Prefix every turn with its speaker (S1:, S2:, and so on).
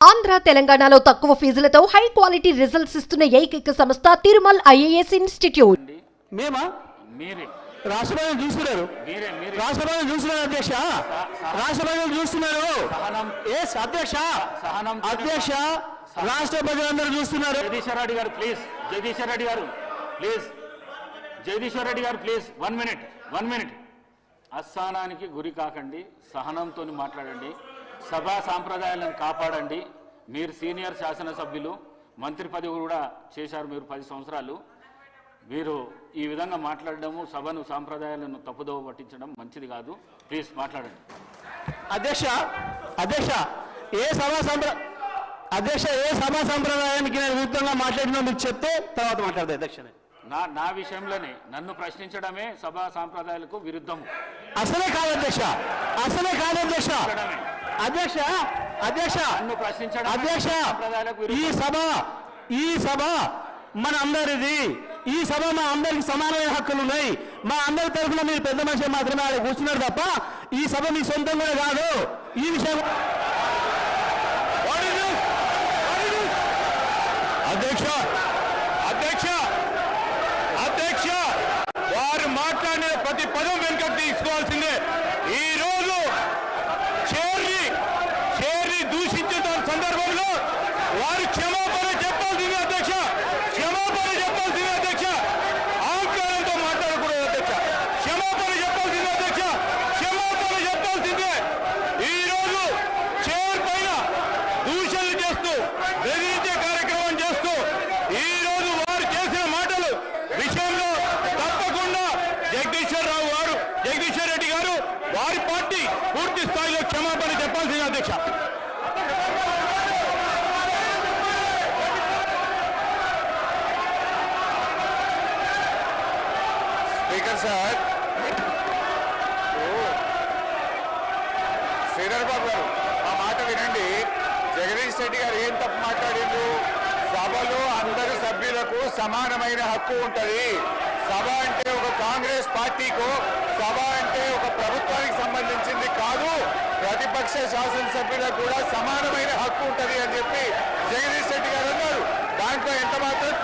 S1: ఆంధ్ర తెలంగాణలో తక్కువ ఫీజులతో high quality results ఇస్తున్న ఏకైక సంస్థ తిరుమల్ ఐఏఎస్ ఇన్స్టిట్యూట్.
S2: మేమా
S3: మీరే
S2: రాష్ట్రపతిని చూస్తున్నారు
S3: మీరే మీరే
S2: రాష్ట్రపతిని చూస్తున్నారు అధ్యక్ష రాష్ట్రపతిని చూస్తున్నారు
S3: సహనం
S2: ఎస్ అధ్యక్ష
S3: సహనం
S2: అధ్యక్ష రాష్ట్రపతి అందరూ చూస్తున్నారు.
S3: జగదీశ్వర్ రెడ్డి గారు ప్లీజ్ జగదీశ్వర్ రెడ్డి గారు ప్లీజ్ జగదీశ్వర్ రెడ్డి గారు ప్లీజ్ 1 మినిట్ అస్థానానికి గురి కాకండి, సహనంతో మాట్లాడండి, సభా సాంప్రదాయాలను కాపాడండి. మీరు సీనియర్ శాసనసభ్యులు, మంత్రి పదవి కూడా చేశారు మీరు 10 సంవత్సరాలు. మీరు ఈ విధంగా మాట్లాడడము సభను సాంప్రదాయాలను తప్పుదోవ పట్టించడం మంచిది కాదు. ప్లీజ్ మాట్లాడండి.
S2: అధ్యక్ష అధ్యక్ష ఏ సభా సంప్రదాయానికి నేను విరుద్ధంగా మాట్లాడినా మీకు చెప్తే తర్వాత మాట్లాడదు అధ్యక్ష.
S3: నా విషయంలోనే నన్ను ప్రశ్నించడమే సభా సాంప్రదాయాలకు విరుద్ధము.
S2: అసలే కాదు అధ్యక్ష అసలే కాదు అధ్యక్ష అధ్యక్ష అధ్యక్ష
S3: నన్ను ప్రశ్నించడం
S2: అధ్యక్ష
S3: సాంప్రదాయాలకు
S2: ఈ సభ మన అందరిది. ఈ సభ మా అందరికి సమానమైన హక్కులు ఉన్నాయి. మా అందరి తరఫున మీరు పెద్ద మనిషి మాత్రమే ఆడ కూర్చున్నారు తప్ప ఈ సభ మీ సొంతం కూడా కాదు. ఈ విషయం
S4: అధ్యక్ష అధ్యక్ష అధ్యక్ష వారు మాట్లాడిన ప్రతి పదం వెనుకకు తీసుకోవాల్సిందే. ఈ రోజు చేర్ని దూషించిన సందర్భంలో వారు క్షమాపణ చెప్పాల్సిందే అధ్యక్ష. క్షమాపణ చెప్పాల్సిందే అధ్యక్ష. ఆంకారంతో మాట్లాడకూడదు అధ్యక్ష. క్షమాపణ చెప్పాల్సిందే అధ్యక్ష. క్షమాపణ చెప్పాల్సిందే. ఈ రోజు చేర్ పైన దూషణలు చేస్తూ బెదిరించే కార్యక్రమం చేస్తూ ఈ రోజు వారు చేసిన మాటలు విషయంలో తప్పకుండా జగదీశ్వర్ రెడ్డి గారు వారి పార్టీ పూర్తి స్థాయిలో క్షమాపణ చెప్పాల్సింది అధ్యక్ష. స్పీకర్ సార్, శ్రీధర్ బాబు గారు ఆ మాట వినండి. జగదీష్ రెడ్డి గారు ఏం తప్పు మాట్లాడిండు? సభలో అందరు సభ్యులకు సమానమైన హక్కు ఉంటుంది. సభ అంటే ఒక కాంగ్రెస్ పార్టీకు, సభ అంటే ఒక ప్రభుత్వానికి సంబంధించింది కాదు, ప్రతిపక్ష శాసనసభ్యులకు కూడా సమానమైన హక్కు ఉంటుంది అని చెప్పి జగదీష్ రెడ్డి గారు అన్నారు. దాంట్లో ఎంత మాత్రం